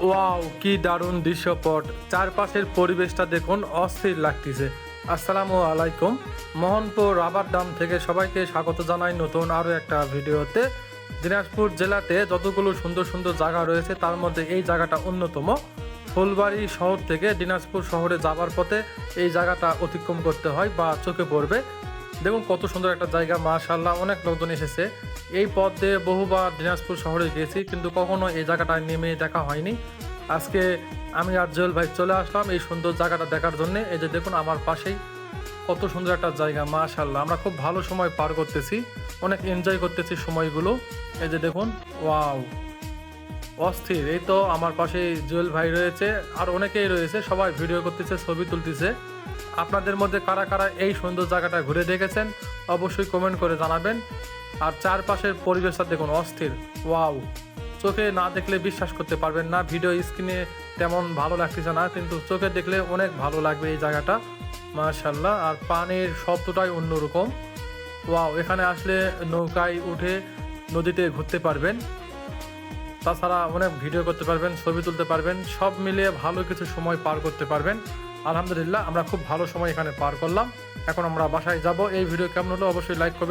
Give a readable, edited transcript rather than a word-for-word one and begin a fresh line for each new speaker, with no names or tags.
Wow, কি দারুণ দৃশ্যপট! চারপাশের পরিবেশটা দেখুন, অস্থির লাগতেছে। আসসালামু আলাইকুম। মোহনপুর রাবার ড্যাম থেকে সবাইকে স্বাগত জানাই নতুন আরও একটা ভিডিওতে। দিনাজপুর জেলাতে যতগুলো সুন্দর সুন্দর জায়গা রয়েছে তার মধ্যে এই জায়গাটা অন্যতম। ফুলবাড়ি শহর থেকে দিনাজপুর শহরে যাবার পথে এই জায়গাটা অতিক্রম করতে হয় বা চোখে পড়বে। দেখুন কত সুন্দর একটা জায়গা, মাশাআল্লাহ। অনেক লোকজন এসেছে। এই পথ দিয়ে বহুবার দিনাজপুর শহরে গেছি, কিন্তু কখনো এই জায়গাটায় নেমে দেখা হয়নি। আজকে আমি আর জুয়েল ভাই চলে আসলাম এই সুন্দর জায়গাটা দেখার জন্য। এই যে দেখুন আমার পাশেই কত সুন্দর একটা জায়গা, মাশাআল্লাহ। আমরা খুব ভালো সময় পার করতেছি, অনেক এনজয় করতেছি সময়গুলো। এই যে দেখুন, ওয়াও, অস্থির। এই তো আমার পাশে জুয়েল ভাই রয়েছে, আর অনেকেই রয়েছে, সবাই ভিডিও করতেছে, ছবি তুলতেছে। আপনাদের মধ্যে কারা কারা এই সুন্দর জায়গাটা ঘুরে দেখেছেন অবশ্যই কমেন্ট করে জানাবেন। আর চারপাশের পরিবেশটা দেখুন, অস্থির। ওয়াও, চোখে না দেখলে বিশ্বাস করতে পারবেন না। ভিডিও স্ক্রিনে তেমন ভালো লাগতেছে না, কিন্তু চোখে দেখলে অনেক ভালো লাগবে এই জায়গাটা, মাশাআল্লাহ। আর পানির শব্দটাই অন্যরকম। ওয়াও, এখানে আসলে নৌকায় উঠে নদীতে ঘুরতে পারবেন, তাছাড়া অনেক ভিডিও করতে পারবেন, ছবি তুলতে পারবেন, সব মিলিয়ে ভালো কিছু সময় পার করতে পারবেন। আলহামদুলিল্লাহ, আমরা খুব ভালো সময় এখানে পার করলাম। এখন আমরা বাসায় যাব। এই ভিডিও কেমন হলো অবশ্যই লাইক করবেন।